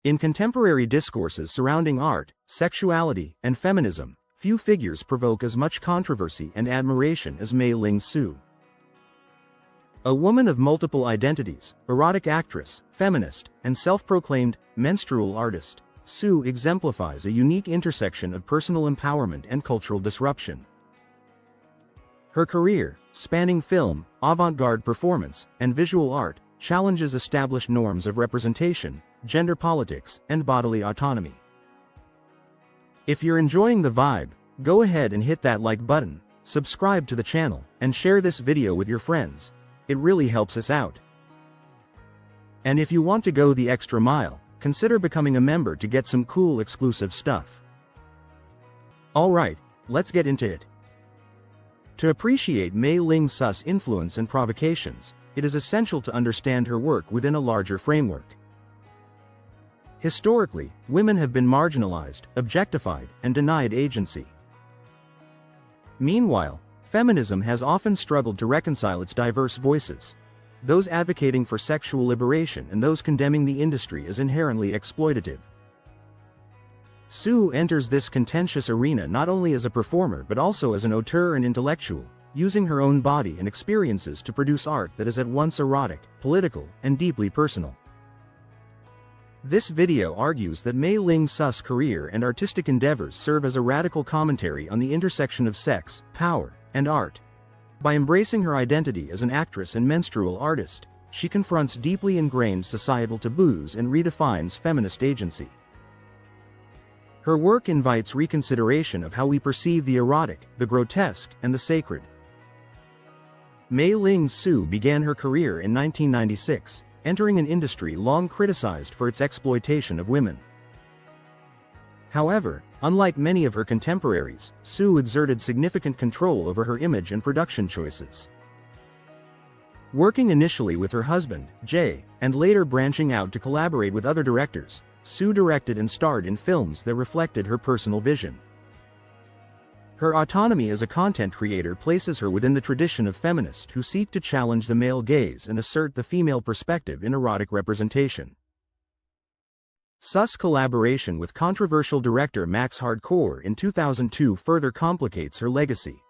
In contemporary discourses surrounding art, sexuality, and feminism, few figures provoke as much controversy and admiration as May Ling Su. A woman of multiple identities, erotic actress, feminist, and self-proclaimed menstrual artist, Su exemplifies a unique intersection of personal empowerment and cultural disruption. Her career, spanning film, avant-garde performance, and visual art, challenges established norms of representation, gender politics, and bodily autonomy. If you're enjoying the vibe, go ahead and hit that like button, subscribe to the channel, and share this video with your friends. It really helps us out. And if you want to go the extra mile, consider becoming a member to get some cool exclusive stuff. Alright, let's get into it. To appreciate May Ling Su's influence and provocations, it is essential to understand her work within a larger framework. Historically, women have been marginalized, objectified, and denied agency. Meanwhile, feminism has often struggled to reconcile its diverse voices, those advocating for sexual liberation and those condemning the industry as inherently exploitative. Su enters this contentious arena not only as a performer but also as an auteur and intellectual, using her own body and experiences to produce art that is at once erotic, political, and deeply personal. This video argues that May Ling Su's career and artistic endeavors serve as a radical commentary on the intersection of sex, power, and art. By embracing her identity as an actress and menstrual artist, she confronts deeply ingrained societal taboos and redefines feminist agency. Her work invites reconsideration of how we perceive the erotic, the grotesque, and the sacred. May Ling Su began her career in 1996, entering an industry long criticized for its exploitation of women. However, unlike many of her contemporaries, Su exerted significant control over her image and production choices. Working initially with her husband, Jay, and later branching out to collaborate with other directors, Su directed and starred in films that reflected her personal vision. Her autonomy as a content creator places her within the tradition of feminists who seek to challenge the male gaze and assert the female perspective in erotic representation. Su's collaboration with controversial director Max Hardcore in 2002 further complicates her legacy.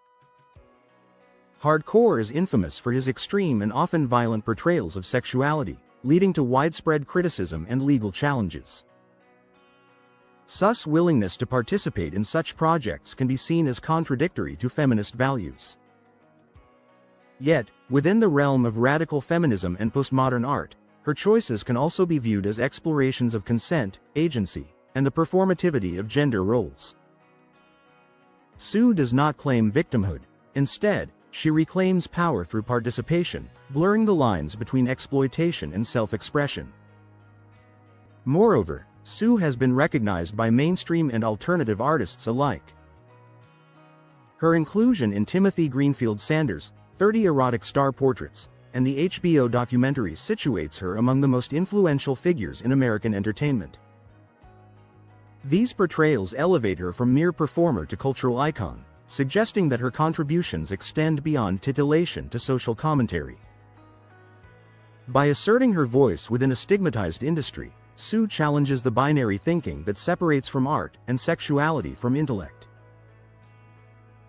Hardcore is infamous for his extreme and often violent portrayals of sexuality, leading to widespread criticism and legal challenges. Su's willingness to participate in such projects can be seen as contradictory to feminist values. Yet, within the realm of radical feminism and postmodern art, her choices can also be viewed as explorations of consent, agency, and the performativity of gender roles. Su does not claim victimhood. Instead, she reclaims power through participation, blurring the lines between exploitation and self-expression. Moreover, Su has been recognized by mainstream and alternative artists alike. Her inclusion in Timothy Greenfield Sanders' 30 Erotic Star Portraits and the HBO documentary situates her among the most influential figures in American entertainment. These portrayals elevate her from mere performer to cultural icon, suggesting that her contributions extend beyond titillation to social commentary. By asserting her voice within a stigmatized industry, Su challenges the binary thinking that separates from art and sexuality from intellect.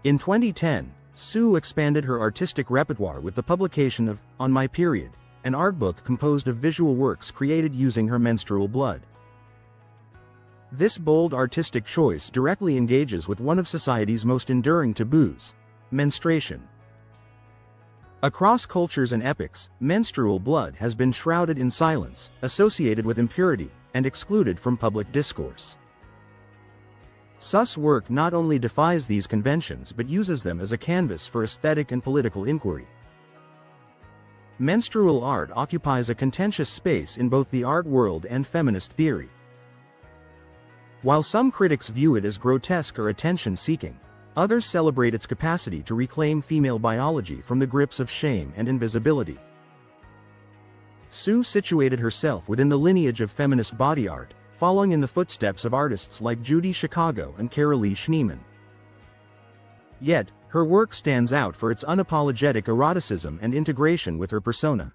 In 2010, Su expanded her artistic repertoire with the publication of On My Period, an art book composed of visual works created using her menstrual blood. This bold artistic choice directly engages with one of society's most enduring taboos: menstruation. Across cultures and epochs, menstrual blood has been shrouded in silence, associated with impurity, and excluded from public discourse. Su's work not only defies these conventions but uses them as a canvas for aesthetic and political inquiry. Menstrual art occupies a contentious space in both the art world and feminist theory. While some critics view it as grotesque or attention-seeking, others celebrate its capacity to reclaim female biology from the grips of shame and invisibility. Su situated herself within the lineage of feminist body art, following in the footsteps of artists like Judy Chicago and Carolee Schneemann. Yet, her work stands out for its unapologetic eroticism and integration with her persona.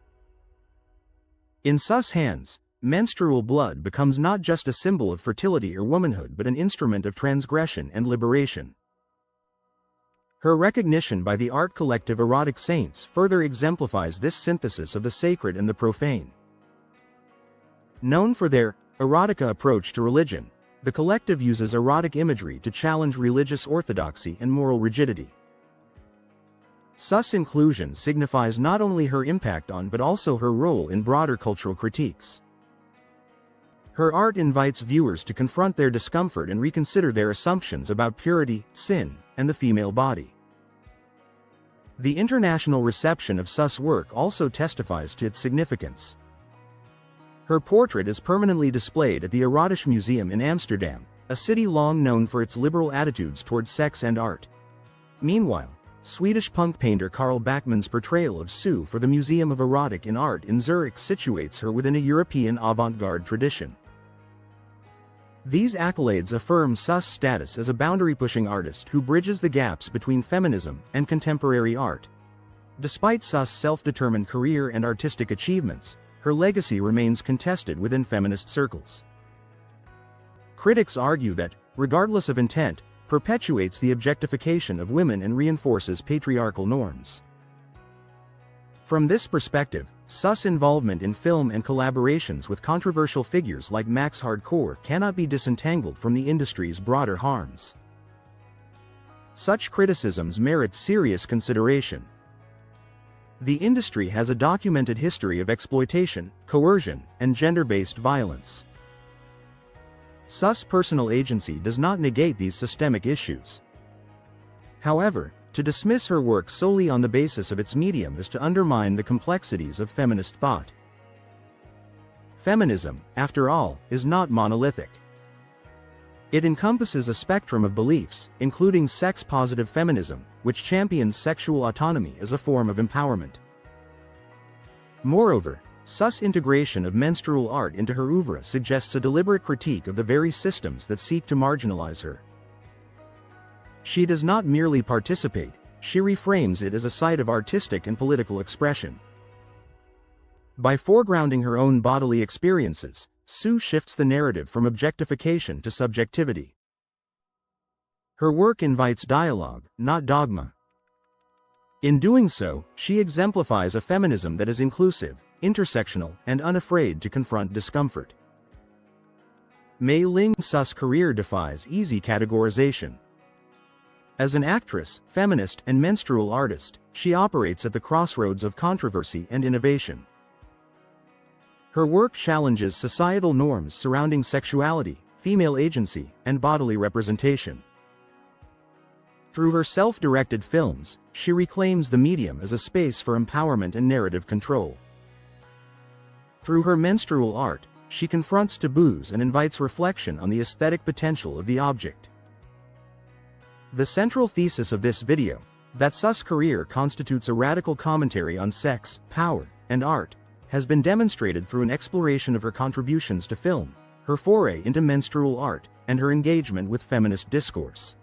In Su's hands, menstrual blood becomes not just a symbol of fertility or womanhood but an instrument of transgression and liberation. Her recognition by the art collective Erotic Saints further exemplifies this synthesis of the sacred and the profane. Known for their erotica approach to religion, the collective uses erotic imagery to challenge religious orthodoxy and moral rigidity. Su's inclusion signifies not only her impact on but also her role in broader cultural critiques. Her art invites viewers to confront their discomfort and reconsider their assumptions about purity, sin, and the female body. The international reception of Su's work also testifies to its significance. Her portrait is permanently displayed at the Erotic Museum in Amsterdam, a city long known for its liberal attitudes toward sex and art. Meanwhile, Swedish punk painter Carl Backman's portrayal of Su for the Museum of Erotic in Art in Zurich situates her within a European avant-garde tradition. These accolades affirm Su's status as a boundary-pushing artist who bridges the gaps between feminism and contemporary art. Despite Su's self-determined career and artistic achievements, her legacy remains contested within feminist circles. Critics argue that, regardless of intent, perpetuates the objectification of women and reinforces patriarchal norms. From this perspective, Su's involvement in film and collaborations with controversial figures like Max Hardcore cannot be disentangled from the industry's broader harms. Such criticisms merit serious consideration. The industry has a documented history of exploitation, coercion, and gender-based violence. Su's personal agency does not negate these systemic issues. However, to dismiss her work solely on the basis of its medium is to undermine the complexities of feminist thought. Feminism, after all, is not monolithic. It encompasses a spectrum of beliefs, including sex-positive feminism, which champions sexual autonomy as a form of empowerment. Moreover, Su's integration of menstrual art into her oeuvre suggests a deliberate critique of the very systems that seek to marginalize her. She does not merely participate, she reframes it as a site of artistic and political expression. By foregrounding her own bodily experiences, Su shifts the narrative from objectification to subjectivity. Her work invites dialogue, not dogma. In doing so, she exemplifies a feminism that is inclusive, intersectional, and unafraid to confront discomfort. May Ling Su's career defies easy categorization. As an actress, feminist, and menstrual artist, she operates at the crossroads of controversy and innovation. Her work challenges societal norms surrounding sexuality, female agency, and bodily representation. Through her self-directed films, she reclaims the medium as a space for empowerment and narrative control. Through her menstrual art, she confronts taboos and invites reflection on the aesthetic potential of the object. The central thesis of this video, that Su's career constitutes a radical commentary on sex, power, and art, has been demonstrated through an exploration of her contributions to film, her foray into menstrual art, and her engagement with feminist discourse.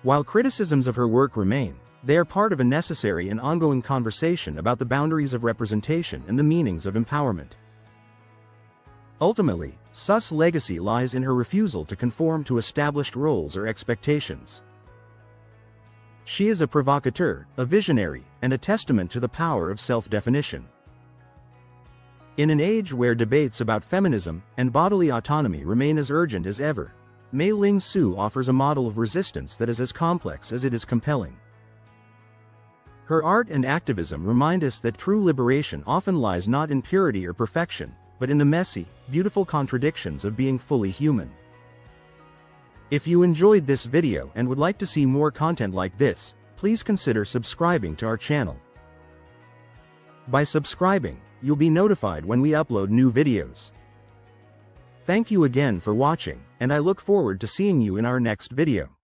While criticisms of her work remain, they are part of a necessary and ongoing conversation about the boundaries of representation and the meanings of empowerment. Ultimately, Su's legacy lies in her refusal to conform to established roles or expectations. She is a provocateur, a visionary, and a testament to the power of self-definition. In an age where debates about feminism and bodily autonomy remain as urgent as ever, May Ling Su offers a model of resistance that is as complex as it is compelling. Her art and activism remind us that true liberation often lies not in purity or perfection, but in the messy, beautiful contradictions of being fully human. If you enjoyed this video and would like to see more content like this, please consider subscribing to our channel. By subscribing, you'll be notified when we upload new videos. Thank you again for watching, and I look forward to seeing you in our next video.